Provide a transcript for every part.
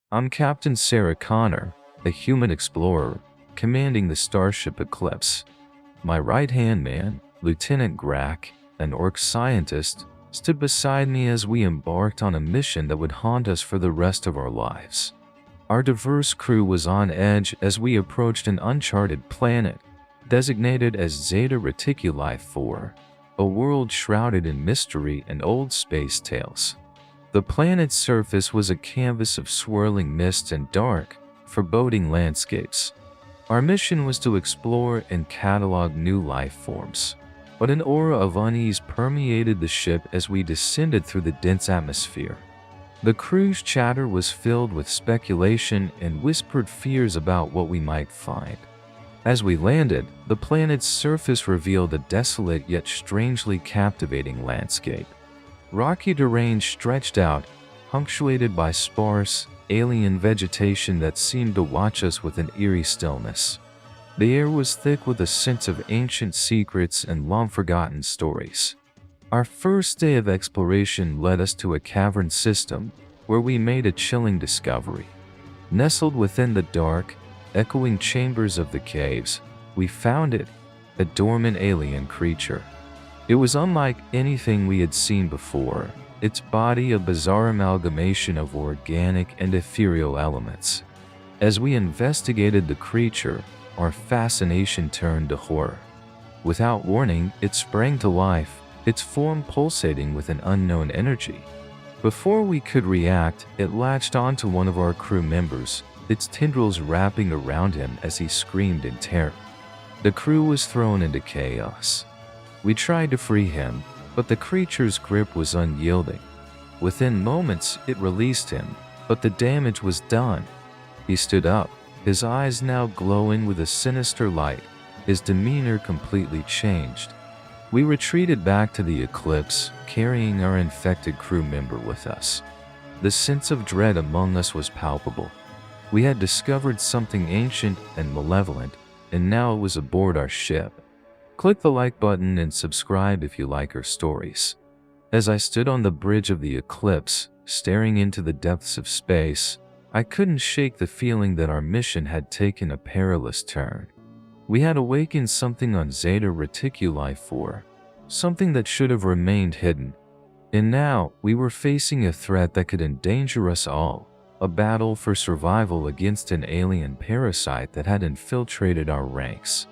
I'm Captain Sarah Connor, a human explorer, commanding the starship Eclipse. My right-hand man, Lieutenant Grack, an orc scientist, stood beside me as we embarked on a mission that would haunt us for the rest of our lives. Our diverse crew was on edge as we approached an uncharted planet, designated as Zeta Reticuli 4, a world shrouded in mystery and old space tales. The planet's surface was a canvas of swirling mist and dark, foreboding landscapes. Our mission was to explore and catalog new life forms, but an aura of unease permeated the ship as we descended through the dense atmosphere. The crew's chatter was filled with speculation and whispered fears about what we might find. As we landed, the planet's surface revealed a desolate yet strangely captivating landscape. Rocky terrain stretched out, punctuated by sparse, alien vegetation that seemed to watch us with an eerie stillness. The air was thick with a sense of ancient secrets and long-forgotten stories. Our first day of exploration led us to a cavern system where we made a chilling discovery. Nestled within the dark, echoing chambers of the caves, we found it, a dormant alien creature. It was unlike anything we had seen before, its body a bizarre amalgamation of organic and ethereal elements. As we investigated the creature, our fascination turned to horror. Without warning, it sprang to life, its form pulsating with an unknown energy. Before we could react, it latched onto one of our crew members, its tendrils wrapping around him as he screamed in terror. The crew was thrown into chaos. We tried to free him, but the creature's grip was unyielding. Within moments, it released him, but the damage was done. He stood up, his eyes now glowing with a sinister light, his demeanor completely changed. We retreated back to the Eclipse, carrying our infected crew member with us. The sense of dread among us was palpable. We had discovered something ancient and malevolent, and now it was aboard our ship. Click the like button and subscribe if you like our stories. As I stood on the bridge of the Eclipse, staring into the depths of space, I couldn't shake the feeling that our mission had taken a perilous turn. We had awakened something on Zeta Reticuli 4, something that should have remained hidden. And now, we were facing a threat that could endanger us all, a battle for survival against an alien parasite that had infiltrated our ranks.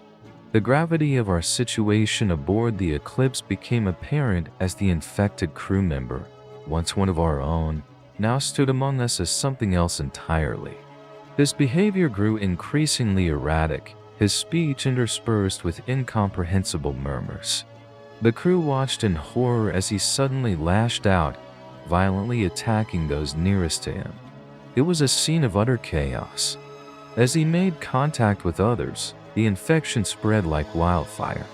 The gravity of our situation aboard the Eclipse became apparent as the infected crew member, once one of our own, now stood among us as something else entirely. His behavior grew increasingly erratic, his speech interspersed with incomprehensible murmurs. The crew watched in horror as he suddenly lashed out, violently attacking those nearest to him. It was a scene of utter chaos. As he made contact with others, the infection spread like wildfire.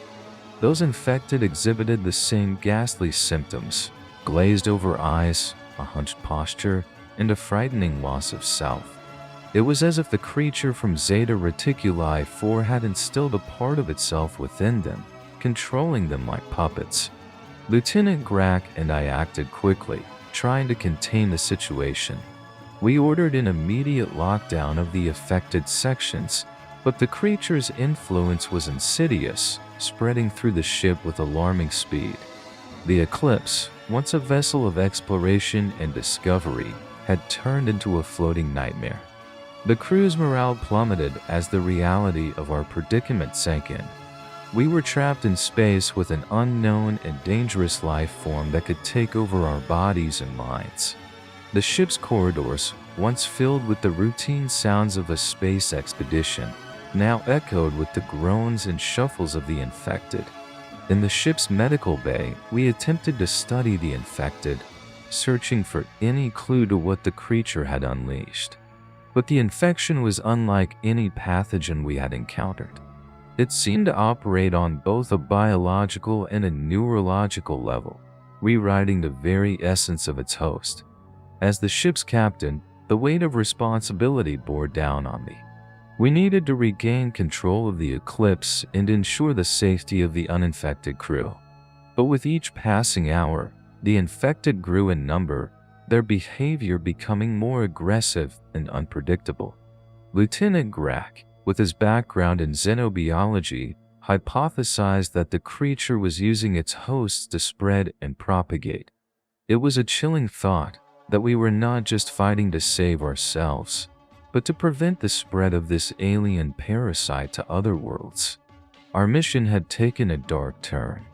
Those infected exhibited the same ghastly symptoms: glazed over eyes, a hunched posture, and a frightening loss of self. It was as if the creature from Zeta Reticuli 4 had instilled a part of itself within them, controlling them like puppets. Lieutenant Grack and I acted quickly, trying to contain the situation. We ordered an immediate lockdown of the affected sections, but the creature's influence was insidious, spreading through the ship with alarming speed. The Eclipse, once a vessel of exploration and discovery, had turned into a floating nightmare. The crew's morale plummeted as the reality of our predicament sank in. We were trapped in space with an unknown and dangerous life form that could take over our bodies and minds. The ship's corridors, once filled with the routine sounds of a space expedition, now echoed with the groans and shuffles of the infected. In the ship's medical bay, we attempted to study the infected, searching for any clue to what the creature had unleashed. But the infection was unlike any pathogen we had encountered. It seemed to operate on both a biological and a neurological level, rewriting the very essence of its host. As the ship's captain, the weight of responsibility bore down on me. We needed to regain control of the Eclipse and ensure the safety of the uninfected crew. But with each passing hour, the infected grew in number, their behavior becoming more aggressive and unpredictable. Lieutenant Grack, with his background in xenobiology, hypothesized that the creature was using its hosts to spread and propagate. It was a chilling thought that we were not just fighting to save ourselves, but to prevent the spread of this alien parasite to other worlds. Our mission had taken a dark turn.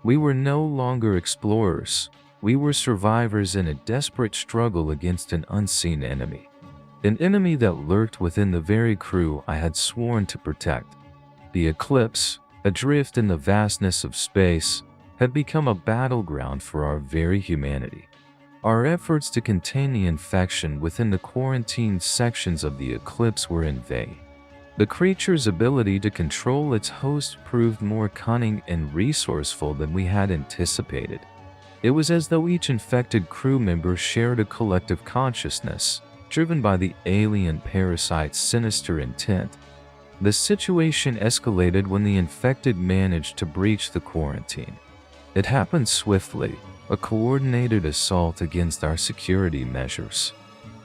We were no longer explorers. We were survivors in a desperate struggle against an unseen enemy. An enemy that lurked within the very crew I had sworn to protect. The Eclipse, adrift in the vastness of space, had become a battleground for our very humanity. Our efforts to contain the infection within the quarantined sections of the Eclipse were in vain. The creature's ability to control its host proved more cunning and resourceful than we had anticipated. It was as though each infected crew member shared a collective consciousness, driven by the alien parasite's sinister intent. The situation escalated when the infected managed to breach the quarantine. It happened swiftly, a coordinated assault against our security measures.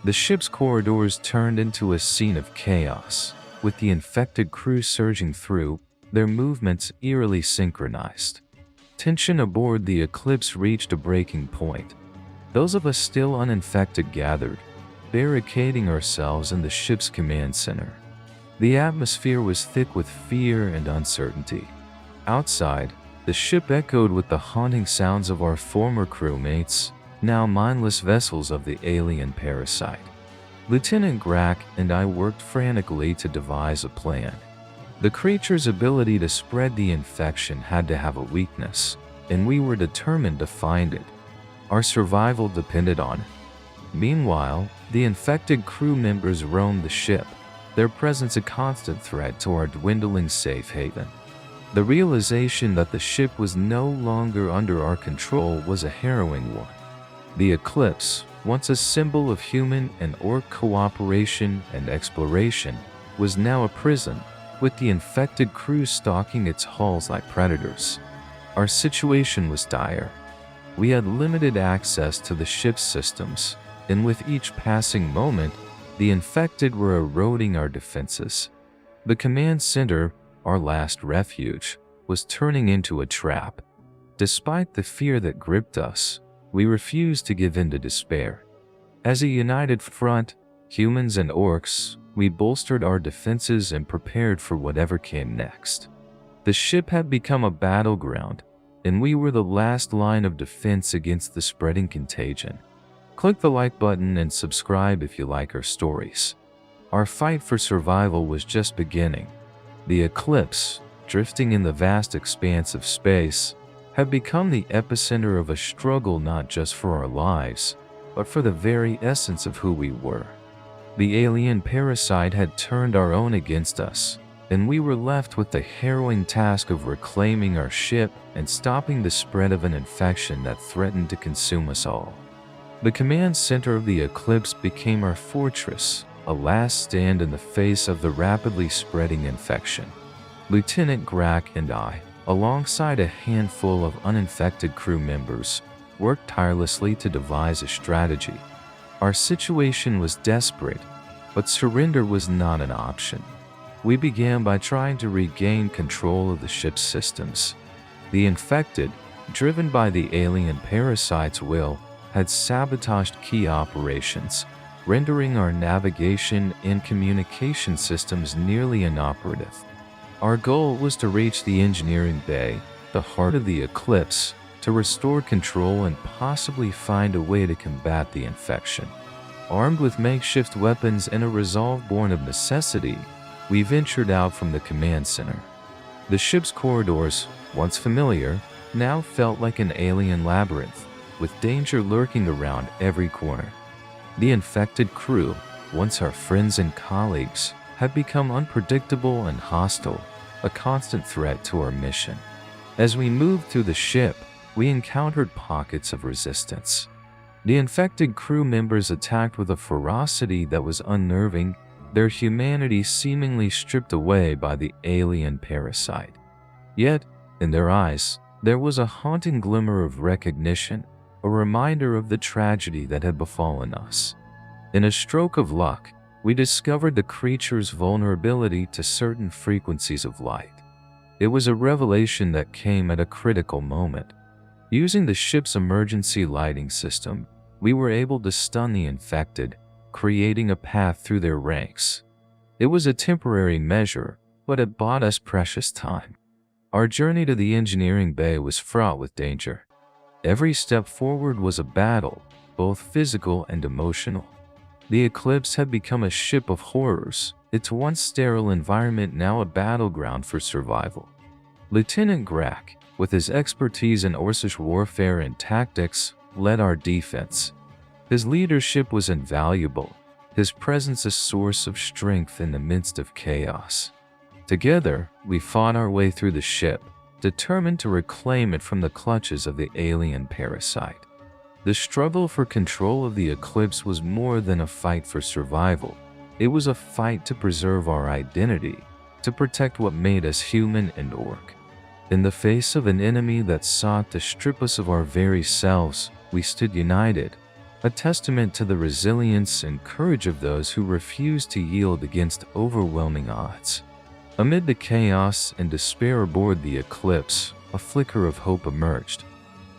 The ship's corridors turned into a scene of chaos, with the infected crew surging through, their movements eerily synchronized. Tension aboard the Eclipse reached a breaking point. Those of us still uninfected gathered, barricading ourselves in the ship's command center. The atmosphere was thick with fear and uncertainty. Outside, the ship echoed with the haunting sounds of our former crewmates, now mindless vessels of the alien parasite. Lieutenant Grack and I worked frantically to devise a plan. The creature's ability to spread the infection had to have a weakness, and we were determined to find it. Our survival depended on it. Meanwhile, the infected crew members roamed the ship, their presence a constant threat to our dwindling safe haven. The realization that the ship was no longer under our control was a harrowing one. The Eclipse, once a symbol of human and orc cooperation and exploration, was now a prison, with the infected crew stalking its hulls like predators. Our situation was dire. We had limited access to the ship's systems, and with each passing moment, the infected were eroding our defenses. The command center, our last refuge, was turning into a trap. Despite the fear that gripped us, we refused to give in to despair. As a united front, humans and orcs, we bolstered our defenses and prepared for whatever came next. The ship had become a battleground, and we were the last line of defense against the spreading contagion. Click the like button and subscribe if you like our stories. Our fight for survival was just beginning. The Eclipse, drifting in the vast expanse of space, had become the epicenter of a struggle not just for our lives, but for the very essence of who we were. The alien parasite had turned our own against us, and we were left with the harrowing task of reclaiming our ship and stopping the spread of an infection that threatened to consume us all. The command center of the Eclipse became our fortress, a last stand in the face of the rapidly spreading infection. Lieutenant Grack and I, alongside a handful of uninfected crew members, worked tirelessly to devise a strategy. Our situation was desperate, but surrender was not an option. We began by trying to regain control of the ship's systems. The infected, driven by the alien parasite's will, had sabotaged key operations, rendering our navigation and communication systems nearly inoperative. Our goal was to reach the engineering bay, the heart of the Eclipse, to restore control and possibly find a way to combat the infection. Armed with makeshift weapons and a resolve born of necessity, we ventured out from the command center. The ship's corridors, once familiar, now felt like an alien labyrinth, with danger lurking around every corner. The infected crew, once our friends and colleagues, had become unpredictable and hostile, a constant threat to our mission. As we moved through the ship, we encountered pockets of resistance. The infected crew members attacked with a ferocity that was unnerving, their humanity seemingly stripped away by the alien parasite. Yet, in their eyes, there was a haunting glimmer of recognition, a reminder of the tragedy that had befallen us. In a stroke of luck, we discovered the creature's vulnerability to certain frequencies of light. It was a revelation that came at a critical moment. Using the ship's emergency lighting system, we were able to stun the infected, creating a path through their ranks. It was a temporary measure, but it bought us precious time. Our journey to the engineering bay was fraught with danger. Every step forward was a battle, both physical and emotional. The Eclipse had become a ship of horrors, its once sterile environment now a battleground for survival. Lieutenant Grack, with his expertise in Orcish warfare and tactics, led our defense. His leadership was invaluable, his presence a source of strength in the midst of chaos. Together, we fought our way through the ship, determined to reclaim it from the clutches of the alien parasite. The struggle for control of the Eclipse was more than a fight for survival. It was a fight to preserve our identity, to protect what made us human and orc. In the face of an enemy that sought to strip us of our very selves, we stood united, a testament to the resilience and courage of those who refused to yield against overwhelming odds. Amid the chaos and despair aboard the Eclipse, a flicker of hope emerged.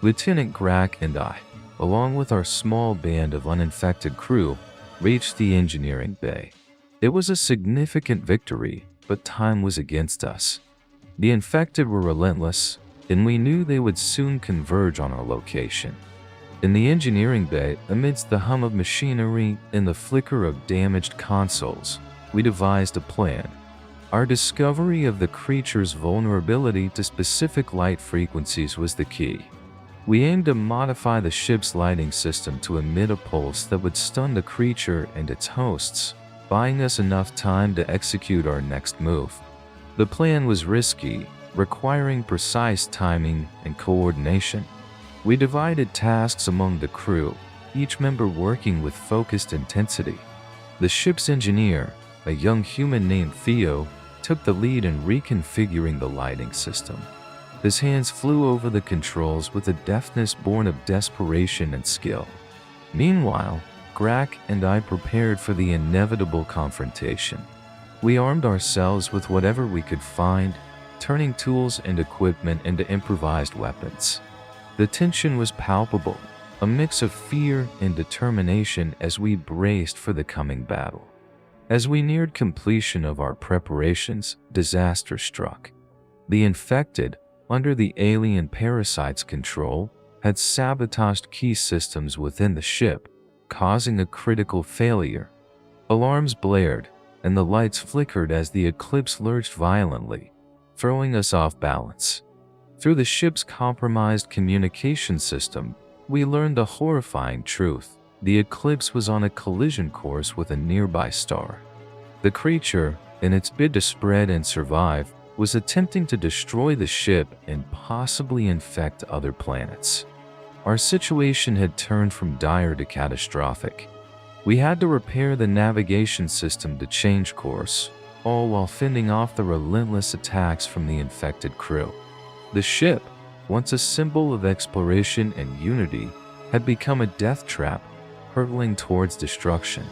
Lieutenant Grack and I, along with our small band of uninfected crew, reached the engineering bay. It was a significant victory, but time was against us. The infected were relentless, and we knew they would soon converge on our location. In the engineering bay, amidst the hum of machinery and the flicker of damaged consoles, we devised a plan. Our discovery of the creature's vulnerability to specific light frequencies was the key. We aimed to modify the ship's lighting system to emit a pulse that would stun the creature and its hosts, buying us enough time to execute our next move. The plan was risky, requiring precise timing and coordination. We divided tasks among the crew, each member working with focused intensity. The ship's engineer, a young human named Theo, took the lead in reconfiguring the lighting system. His hands flew over the controls with a deftness born of desperation and skill. Meanwhile, Grack and I prepared for the inevitable confrontation. We armed ourselves with whatever we could find, turning tools and equipment into improvised weapons. The tension was palpable, a mix of fear and determination as we braced for the coming battle. As we neared completion of our preparations, disaster struck. The infected, under the alien parasite's control, had sabotaged key systems within the ship, causing a critical failure. Alarms blared, and the lights flickered as the Eclipse lurched violently, throwing us off balance. Through the ship's compromised communication system, we learned the horrifying truth. The Eclipse was on a collision course with a nearby star. The creature, in its bid to spread and survive, was attempting to destroy the ship and possibly infect other planets. Our situation had turned from dire to catastrophic. We had to repair the navigation system to change course, all while fending off the relentless attacks from the infected crew. The ship, once a symbol of exploration and unity, had become a death trap, hurtling towards destruction.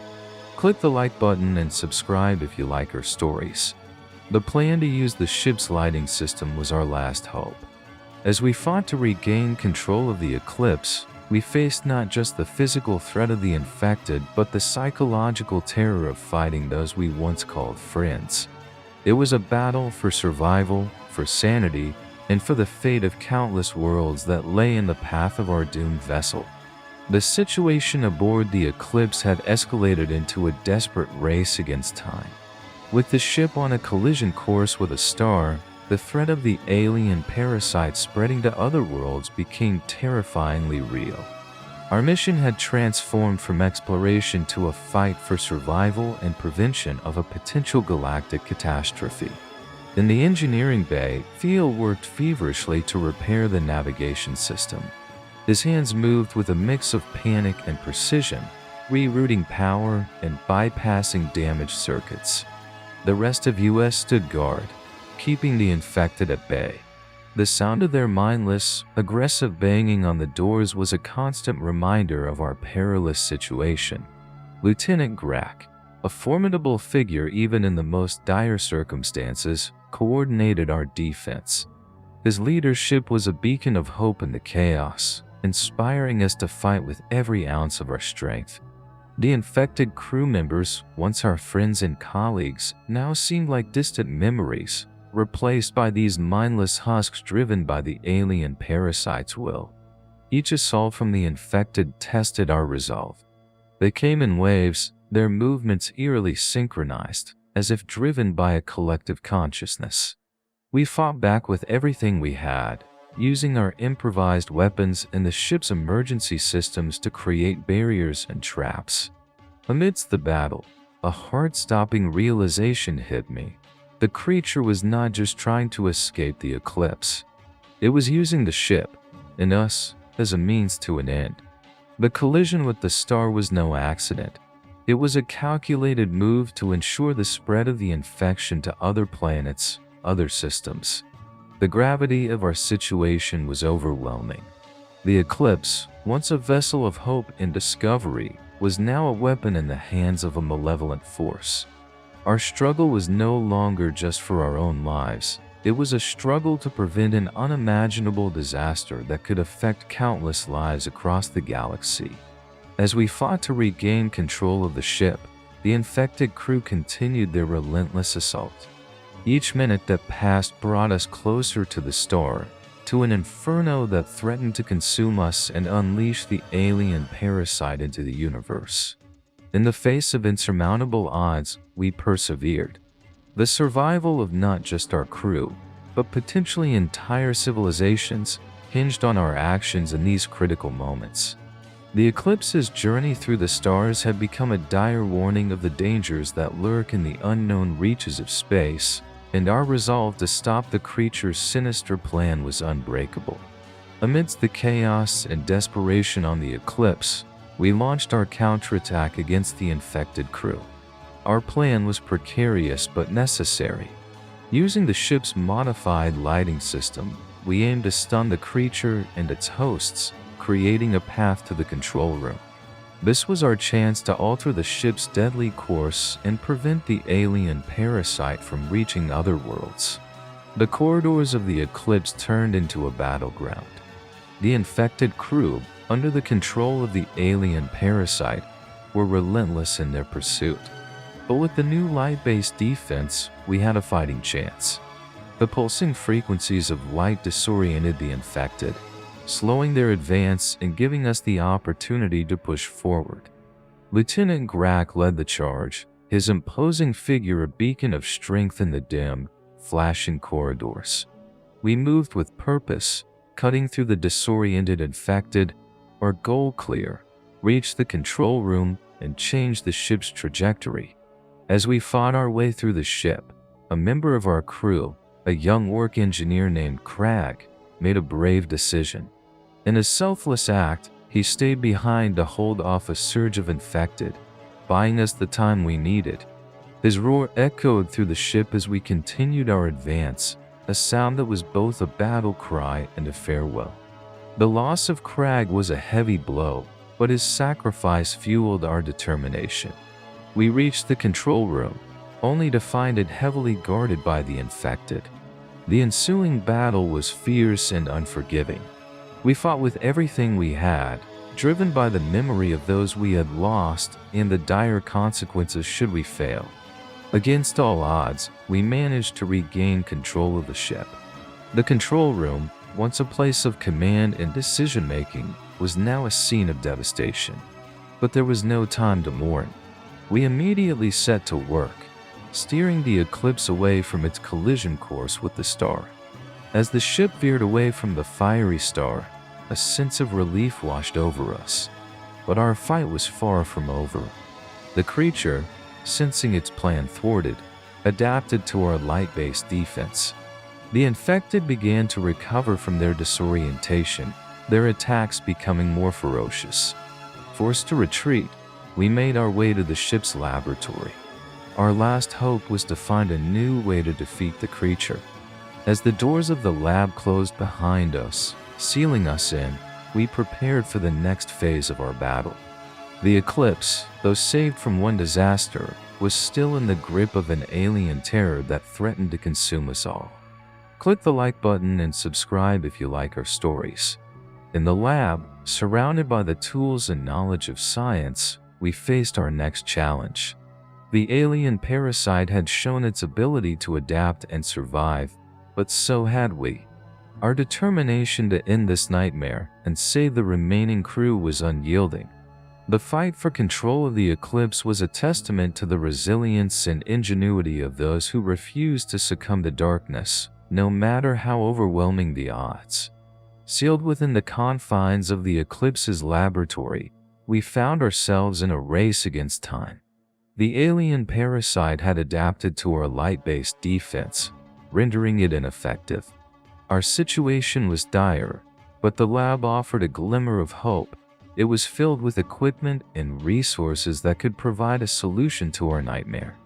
Click the like button and subscribe if you like our stories. The plan to use the ship's lighting system was our last hope. As we fought to regain control of the Eclipse, we faced not just the physical threat of the infected, but the psychological terror of fighting those we once called friends. It was a battle for survival, for sanity, and for the fate of countless worlds that lay in the path of our doomed vessel. The situation aboard the Eclipse had escalated into a desperate race against time. With the ship on a collision course with a star, the threat of the alien parasite spreading to other worlds became terrifyingly real. Our mission had transformed from exploration to a fight for survival and prevention of a potential galactic catastrophe. In the engineering bay, Theo worked feverishly to repair the navigation system. His hands moved with a mix of panic and precision, rerouting power and bypassing damaged circuits. The rest of us stood guard, keeping the infected at bay. The sound of their mindless, aggressive banging on the doors was a constant reminder of our perilous situation. Lieutenant Grack, a formidable figure even in the most dire circumstances, coordinated our defense. His leadership was a beacon of hope in the chaos, inspiring us to fight with every ounce of our strength. The infected crew members, once our friends and colleagues, now seemed like distant memories, replaced by these mindless husks driven by the alien parasite's will. Each assault from the infected tested our resolve. They came in waves, their movements eerily synchronized, as if driven by a collective consciousness. We fought back with everything we had, using our improvised weapons and the ship's emergency systems to create barriers and traps. Amidst the battle, a heart-stopping realization hit me. The creature was not just trying to escape the eclipse. It was using the ship, and us, as a means to an end. The collision with the star was no accident. It was a calculated move to ensure the spread of the infection to other planets, other systems. The gravity of our situation was overwhelming. The eclipse, once a vessel of hope and discovery, was now a weapon in the hands of a malevolent force. Our struggle was no longer just for our own lives. It was a struggle to prevent an unimaginable disaster that could affect countless lives across the galaxy. As we fought to regain control of the ship, the infected crew continued their relentless assault. Each minute that passed brought us closer to the star, to an inferno that threatened to consume us and unleash the alien parasite into the universe. In the face of insurmountable odds, we persevered. The survival of not just our crew, but potentially entire civilizations, hinged on our actions in these critical moments. The eclipse's journey through the stars had become a dire warning of the dangers that lurk in the unknown reaches of space, and our resolve to stop the creature's sinister plan was unbreakable. Amidst the chaos and desperation on the eclipse, we launched our counterattack against the infected crew. Our plan was precarious but necessary. Using the ship's modified lighting system, we aimed to stun the creature and its hosts, creating a path to the control room. This was our chance to alter the ship's deadly course and prevent the alien parasite from reaching other worlds. The corridors of the eclipse turned into a battleground. The infected crew, under the control of the alien parasite, were relentless in their pursuit. But with the new light-based defense, we had a fighting chance. The pulsing frequencies of light disoriented the infected, slowing their advance and giving us the opportunity to push forward. Lieutenant Grack led the charge, his imposing figure a beacon of strength in the dim, flashing corridors. We moved with purpose, cutting through the disoriented infected. Our goal clear, reached the control room and changed the ship's trajectory. As we fought our way through the ship, a member of our crew, a young orc engineer named Crag, made a brave decision. In a selfless act, he stayed behind to hold off a surge of infected, buying us the time we needed. His roar echoed through the ship as we continued our advance, a sound that was both a battle cry and a farewell. The loss of Crag was a heavy blow, but his sacrifice fueled our determination. We reached the control room, only to find it heavily guarded by the infected. The ensuing battle was fierce and unforgiving. We fought with everything we had, driven by the memory of those we had lost and the dire consequences should we fail. Against all odds, we managed to regain control of the ship. The control room, once a place of command and decision-making, was now a scene of devastation. But there was no time to mourn. We immediately set to work, steering the eclipse away from its collision course with the star. As the ship veered away from the fiery star, a sense of relief washed over us. But our fight was far from over. The creature, sensing its plan thwarted, adapted to our light-based defense. The infected began to recover from their disorientation, their attacks becoming more ferocious. Forced to retreat, we made our way to the ship's laboratory. Our last hope was to find a new way to defeat the creature. As the doors of the lab closed behind us, sealing us in, we prepared for the next phase of our battle. The eclipse, though saved from one disaster, was still in the grip of an alien terror that threatened to consume us all. Click the like button and subscribe if you like our stories. In the lab, surrounded by the tools and knowledge of science, we faced our next challenge. The alien parasite had shown its ability to adapt and survive, but so had we. Our determination to end this nightmare and save the remaining crew was unyielding. The fight for control of the eclipse was a testament to the resilience and ingenuity of those who refused to succumb to darkness, no matter how overwhelming the odds. Sealed within the confines of the eclipse's laboratory, we found ourselves in a race against time. The alien parasite had adapted to our light-based defense, rendering it ineffective. Our situation was dire, but the lab offered a glimmer of hope. It was filled with equipment and resources that could provide a solution to our nightmare.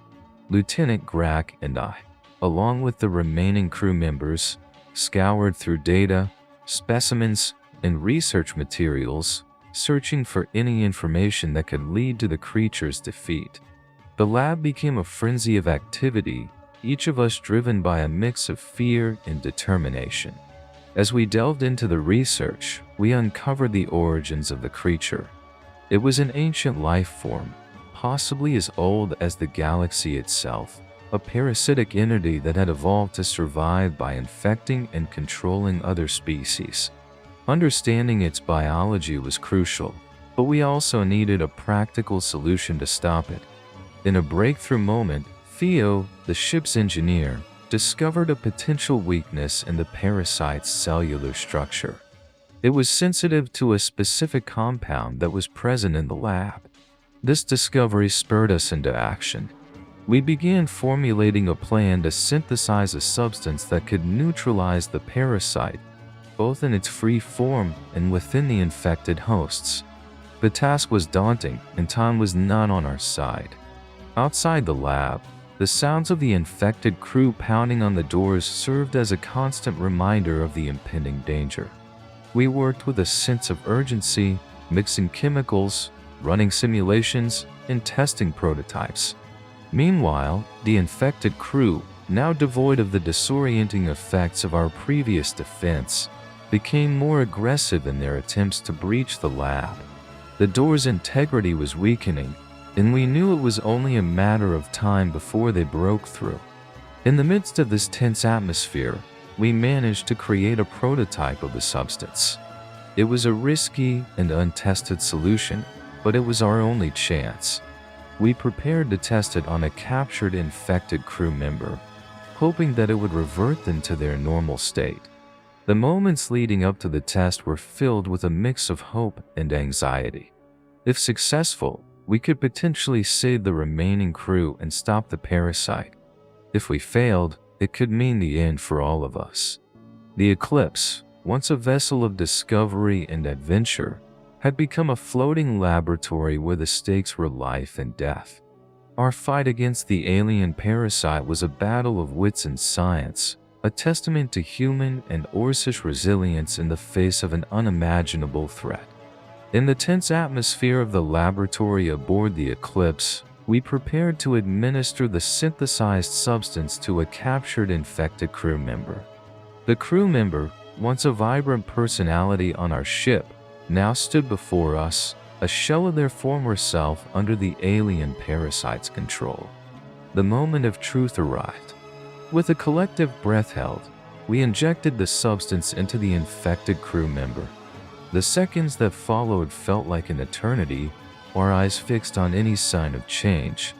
Lieutenant Grack and I, along with the remaining crew members, scoured through data, specimens, and research materials, searching for any information that could lead to the creature's defeat. The lab became a frenzy of activity, each of us driven by a mix of fear and determination. As we delved into the research, we uncovered the origins of the creature. It was an ancient life form, possibly as old as the galaxy itself, a parasitic entity that had evolved to survive by infecting and controlling other species. Understanding its biology was crucial, but we also needed a practical solution to stop it. In a breakthrough moment, Theo, the ship's engineer, discovered a potential weakness in the parasite's cellular structure. It was sensitive to a specific compound that was present in the lab. This discovery spurred us into action. We began formulating a plan to synthesize a substance that could neutralize the parasite, both in its free form and within the infected hosts. The task was daunting, and time was not on our side. Outside the lab, the sounds of the infected crew pounding on the doors served as a constant reminder of the impending danger. We worked with a sense of urgency, mixing chemicals, running simulations, and testing prototypes. Meanwhile, the infected crew, now devoid of the disorienting effects of our previous defense, became more aggressive in their attempts to breach the lab. The door's integrity was weakening, and we knew it was only a matter of time before they broke through. In the midst of this tense atmosphere, we managed to create a prototype of the substance. It was a risky and untested solution, but it was our only chance. We prepared to test it on a captured infected crew member, hoping that it would revert them to their normal state. The moments leading up to the test were filled with a mix of hope and anxiety. If successful, we could potentially save the remaining crew and stop the parasite. If we failed, it could mean the end for all of us. The Eclipse, once a vessel of discovery and adventure, had become a floating laboratory where the stakes were life and death. Our fight against the alien parasite was a battle of wits and science, a testament to human and Orcish resilience in the face of an unimaginable threat. In the tense atmosphere of the laboratory aboard the Eclipse, we prepared to administer the synthesized substance to a captured infected crew member. The crew member, once a vibrant personality on our ship, now stood before us, a shell of their former self under the alien parasite's control. The moment of truth arrived. With a collective breath held, we injected the substance into the infected crew member. The seconds that followed felt like an eternity, our eyes fixed on any sign of change.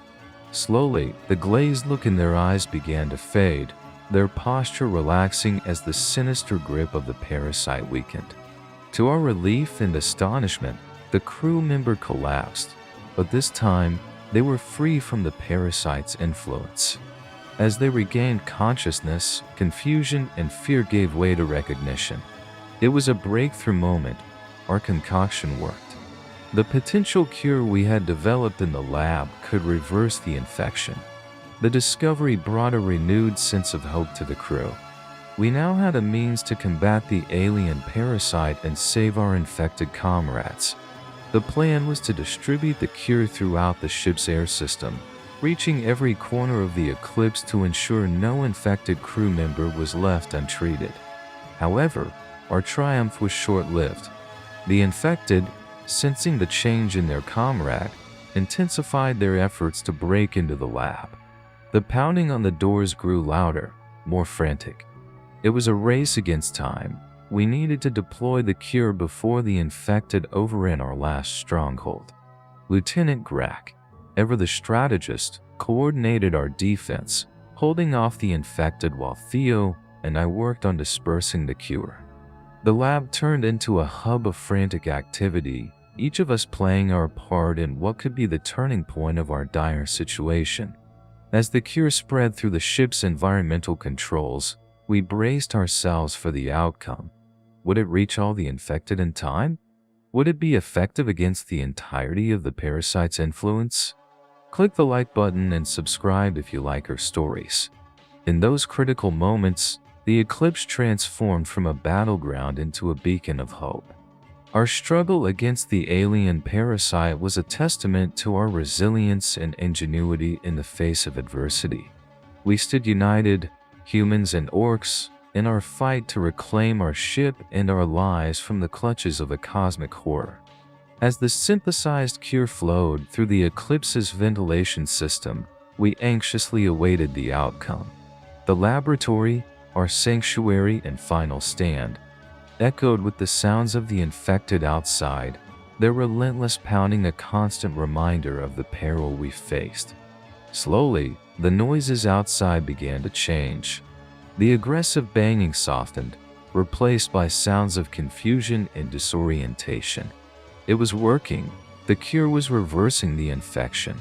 Slowly, the glazed look in their eyes began to fade, their posture relaxing as the sinister grip of the parasite weakened. To our relief and astonishment, the crew member collapsed, but this time, they were free from the parasite's influence. As they regained consciousness, confusion and fear gave way to recognition. It was a breakthrough moment. Our concoction worked. The potential cure we had developed in the lab could reverse the infection. The discovery brought a renewed sense of hope to the crew. We now had a means to combat the alien parasite and save our infected comrades. The plan was to distribute the cure throughout the ship's air system, reaching every corner of the eclipse to ensure no infected crew member was left untreated. However, our triumph was short-lived. The infected, sensing the change in their comrade, intensified their efforts to break into the lab. The pounding on the doors grew louder, more frantic. It was a race against time. We needed to deploy the cure before the infected overran our last stronghold. Lieutenant Grack, ever the strategist, coordinated our defense, holding off the infected while Theo and I worked on dispersing the cure. The lab turned into a hub of frantic activity, each of us playing our part in what could be the turning point of our dire situation. As the cure spread through the ship's environmental controls, we braced ourselves for the outcome. Would it reach all the infected in time? Would it be effective against the entirety of the parasite's influence? Click the like button and subscribe if you like our stories. In those critical moments, the eclipse transformed from a battleground into a beacon of hope. Our struggle against the alien parasite was a testament to our resilience and ingenuity in the face of adversity. We stood united, humans and orcs, in our fight to reclaim our ship and our lives from the clutches of a cosmic horror. As the synthesized cure flowed through the eclipse's ventilation system, we anxiously awaited the outcome. The laboratory, our sanctuary and final stand, echoed with the sounds of the infected outside, their relentless pounding a constant reminder of the peril we faced. Slowly, the noises outside began to change. The aggressive banging softened, replaced by sounds of confusion and disorientation. It was working. The cure was reversing the infection.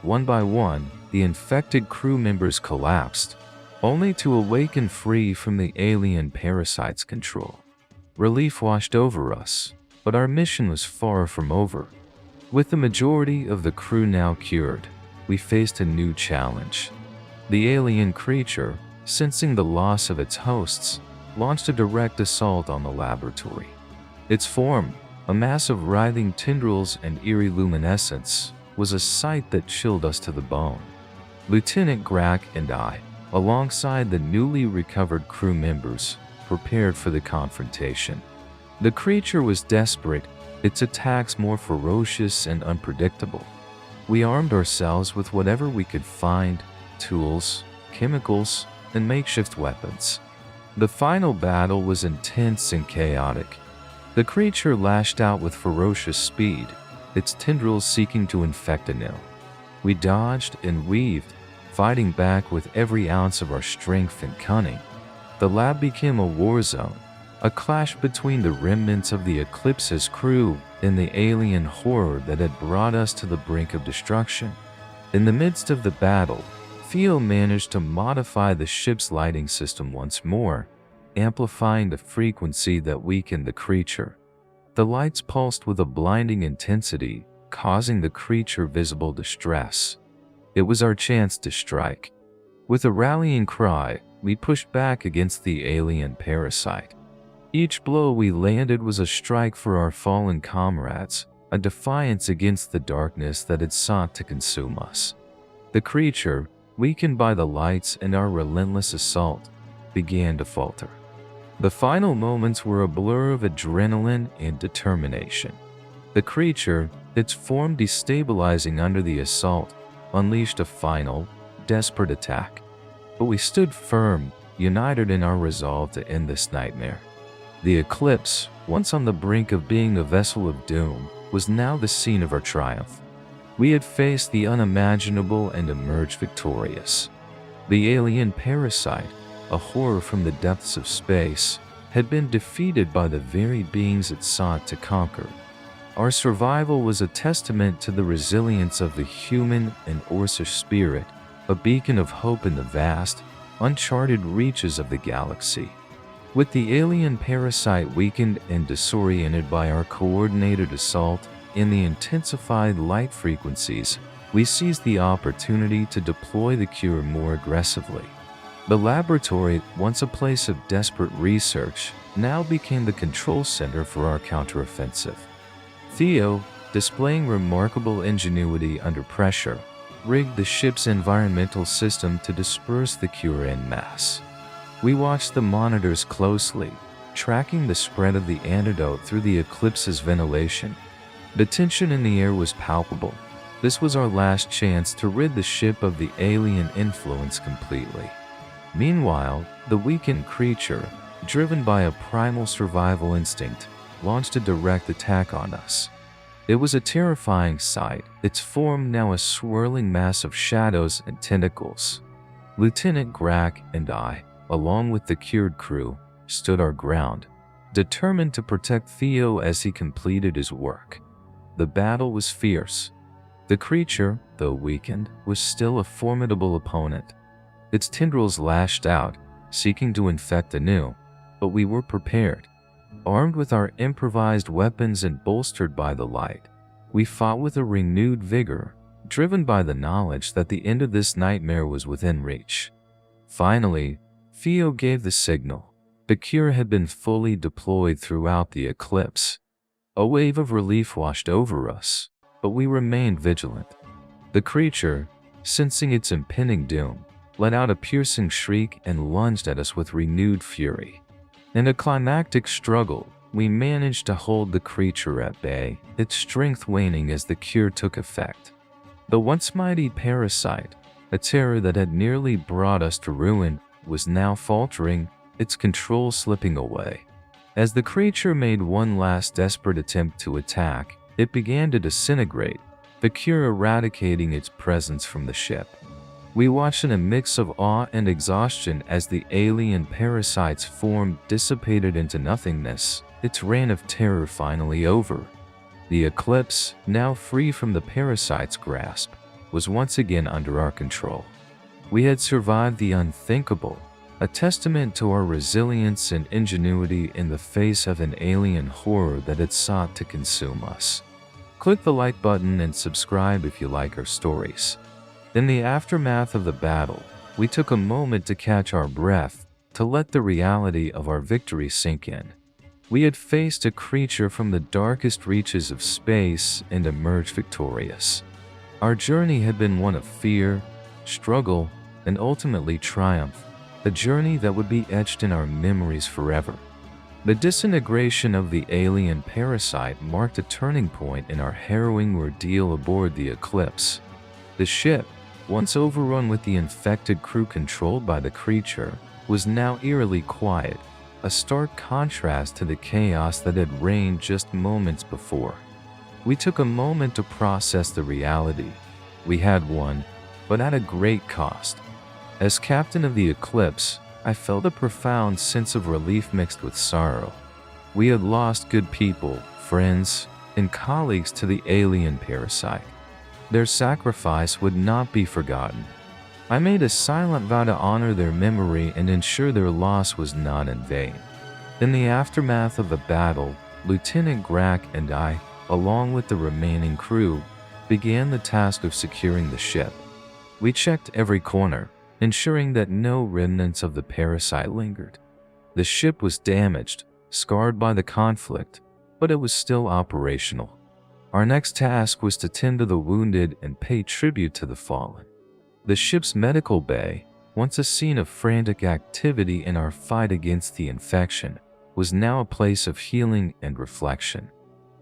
One by one, the infected crew members collapsed, only to awaken free from the alien parasite's control. Relief washed over us, but our mission was far from over. With the majority of the crew now cured, we faced a new challenge. The alien creature, sensing the loss of its hosts, launched a direct assault on the laboratory. Its form, a mass of writhing tendrils and eerie luminescence, was a sight that chilled us to the bone. Lieutenant Grack and I, alongside the newly recovered crew members, prepared for the confrontation. The creature was desperate, its attacks more ferocious and unpredictable. We armed ourselves with whatever we could find: tools, chemicals, and makeshift weapons. The final battle was intense and chaotic. The creature lashed out with ferocious speed, its tendrils seeking to infect anew. We dodged and weaved, fighting back with every ounce of our strength and cunning. The lab became a war zone, a clash between the remnants of the Eclipse's crew and the alien horror that had brought us to the brink of destruction. In the midst of the battle, Theo managed to modify the ship's lighting system once more, amplifying the frequency that weakened the creature. The lights pulsed with a blinding intensity, causing the creature visible distress. It was our chance to strike. With a rallying cry, we pushed back against the alien parasite. Each blow we landed was a strike for our fallen comrades, a defiance against the darkness that had sought to consume us. The creature, weakened by the lights and our relentless assault, began to falter. The final moments were a blur of adrenaline and determination. The creature, its form destabilizing under the assault, unleashed a final, desperate attack. But we stood firm, united in our resolve to end this nightmare. The Eclipse, once on the brink of being a vessel of doom, was now the scene of our triumph. We had faced the unimaginable and emerged victorious. The alien parasite, a horror from the depths of space, had been defeated by the very beings it sought to conquer. Our survival was a testament to the resilience of the human and Orcish spirit, a beacon of hope in the vast, uncharted reaches of the galaxy. With the alien parasite weakened and disoriented by our coordinated assault and the intensified light frequencies, we seized the opportunity to deploy the cure more aggressively. The laboratory, once a place of desperate research, now became the control center for our counteroffensive. Theo, displaying remarkable ingenuity under pressure, rigged the ship's environmental system to disperse the cure en masse. We watched the monitors closely, tracking the spread of the antidote through the eclipse's ventilation. The tension in the air was palpable. This was our last chance to rid the ship of the alien influence completely. Meanwhile, the weakened creature, driven by a primal survival instinct, launched a direct attack on us. It was a terrifying sight, its form now a swirling mass of shadows and tentacles. Lieutenant Grack and I, along with the cured crew, stood our ground, determined to protect Theo as he completed his work. The battle was fierce. The creature, though weakened, was still a formidable opponent. Its tendrils lashed out, seeking to infect anew, but we were prepared. Armed with our improvised weapons and bolstered by the light, we fought with a renewed vigor, driven by the knowledge that the end of this nightmare was within reach. Finally, Theo gave the signal. The cure had been fully deployed throughout the eclipse. A wave of relief washed over us, but we remained vigilant. The creature, sensing its impending doom, let out a piercing shriek and lunged at us with renewed fury. In a climactic struggle, we managed to hold the creature at bay, its strength waning as the cure took effect. The once mighty parasite, a terror that had nearly brought us to ruin, was now faltering, its control slipping away. As the creature made one last desperate attempt to attack, it began to disintegrate, the cure eradicating its presence from the ship. We watched in a mix of awe and exhaustion as the alien parasite's form dissipated into nothingness, its reign of terror finally over. The eclipse, now free from the parasite's grasp, was once again under our control. We had survived the unthinkable, a testament to our resilience and ingenuity in the face of an alien horror that had sought to consume us. Click the like button and subscribe if you like our stories. In the aftermath of the battle, we took a moment to catch our breath, to let the reality of our victory sink in. We had faced a creature from the darkest reaches of space and emerged victorious. Our journey had been one of fear, struggle, and ultimately triumph, a journey that would be etched in our memories forever. The disintegration of the alien parasite marked a turning point in our harrowing ordeal aboard the Eclipse. The ship, once overrun with the infected crew controlled by the creature, was now eerily quiet, a stark contrast to the chaos that had reigned just moments before. We took a moment to process the reality. We had won, but at a great cost. As captain of the Eclipse, I felt a profound sense of relief mixed with sorrow. We had lost good people, friends, and colleagues to the alien parasite. Their sacrifice would not be forgotten. I made a silent vow to honor their memory and ensure their loss was not in vain. In the aftermath of the battle, Lieutenant Grack and I, along with the remaining crew, began the task of securing the ship. We checked every corner, ensuring that no remnants of the parasite lingered. The ship was damaged, scarred by the conflict, but it was still operational. Our next task was to tend to the wounded and pay tribute to the fallen. The ship's medical bay, once a scene of frantic activity in our fight against the infection, was now a place of healing and reflection.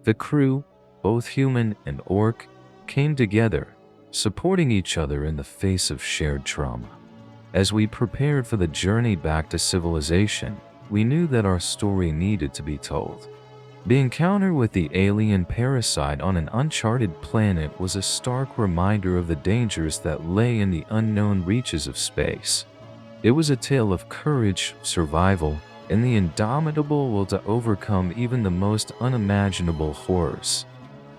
The crew, both human and orc, came together, supporting each other in the face of shared trauma. As we prepared for the journey back to civilization, we knew that our story needed to be told. The encounter with the alien parasite on an uncharted planet was a stark reminder of the dangers that lay in the unknown reaches of space. It was a tale of courage, survival, and the indomitable will to overcome even the most unimaginable horrors.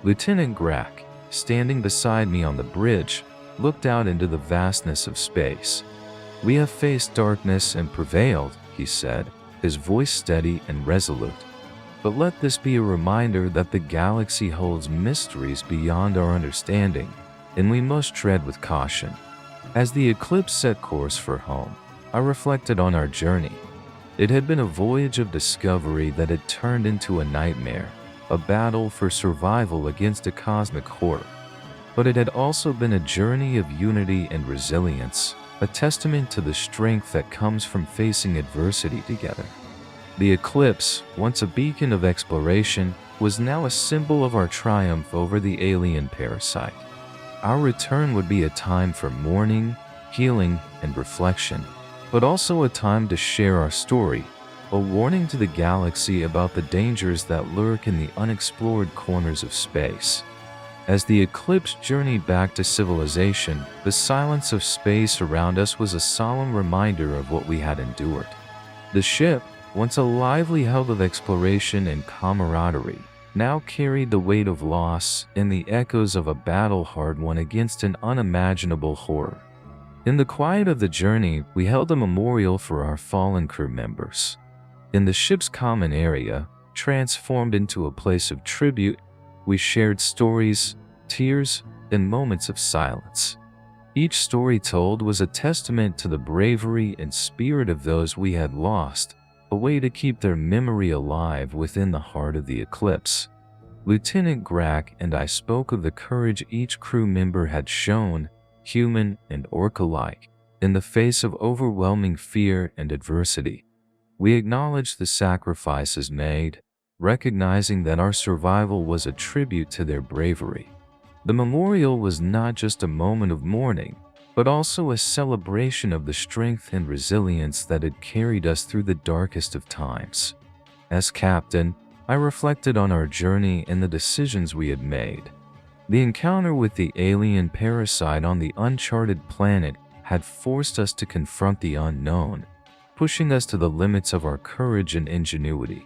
Lieutenant Grack, standing beside me on the bridge, looked out into the vastness of space. "We have faced darkness and prevailed," he said, his voice steady and resolute. "But let this be a reminder that the galaxy holds mysteries beyond our understanding, and we must tread with caution." As the Eclipse set course for home, I reflected on our journey. It had been a voyage of discovery that had turned into a nightmare, a battle for survival against a cosmic horror. But it had also been a journey of unity and resilience, a testament to the strength that comes from facing adversity together. The eclipse, once a beacon of exploration, was now a symbol of our triumph over the alien parasite. Our return would be a time for mourning, healing, and reflection, but also a time to share our story, a warning to the galaxy about the dangers that lurk in the unexplored corners of space. As the eclipse journeyed back to civilization, the silence of space around us was a solemn reminder of what we had endured. The ship, once a lively hub of exploration and camaraderie, now carried the weight of loss and the echoes of a battle hard won against an unimaginable horror. In the quiet of the journey, we held a memorial for our fallen crew members. In the ship's common area, transformed into a place of tribute, we shared stories, tears, and moments of silence. Each story told was a testament to the bravery and spirit of those we had lost, a way to keep their memory alive within the heart of the eclipse. Lieutenant Grack and I spoke of the courage each crew member had shown, human and orc alike, in the face of overwhelming fear and adversity. We acknowledged the sacrifices made, recognizing that our survival was a tribute to their bravery. The memorial was not just a moment of mourning, but also a celebration of the strength and resilience that had carried us through the darkest of times. As captain, I reflected on our journey and the decisions we had made. The encounter with the alien parasite on the uncharted planet had forced us to confront the unknown, pushing us to the limits of our courage and ingenuity.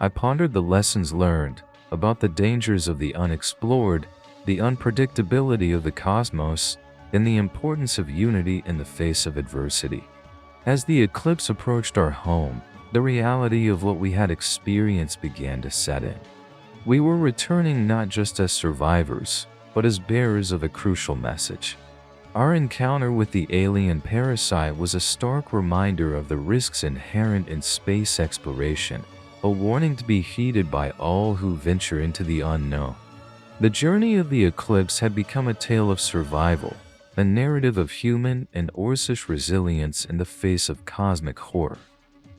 I pondered the lessons learned about the dangers of the unexplored, the unpredictability of the cosmos, and the importance of unity in the face of adversity. As the eclipse approached our home, the reality of what we had experienced began to set in. We were returning not just as survivors, but as bearers of a crucial message. Our encounter with the alien parasite was a stark reminder of the risks inherent in space exploration, a warning to be heeded by all who venture into the unknown. The journey of the eclipse had become a tale of survival, a narrative of human and orcish resilience in the face of cosmic horror.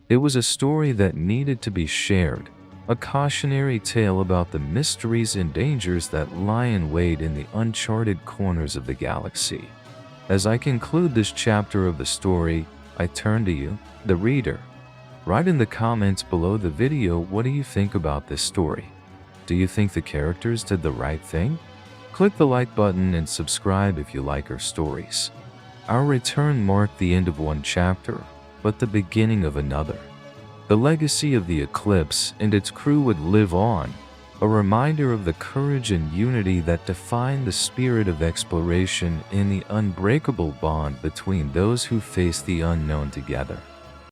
It was a story that needed to be shared, a cautionary tale about the mysteries and dangers that lie in wait in the uncharted corners of the galaxy. As I conclude this chapter of the story, I turn to you, the reader. Write in the comments below the video, what do you think about this story? Do you think the characters did the right thing? Click the like button and subscribe if you like our stories. Our return marked the end of one chapter, but the beginning of another. The legacy of the eclipse and its crew would live on, a reminder of the courage and unity that define the spirit of exploration and the unbreakable bond between those who face the unknown together.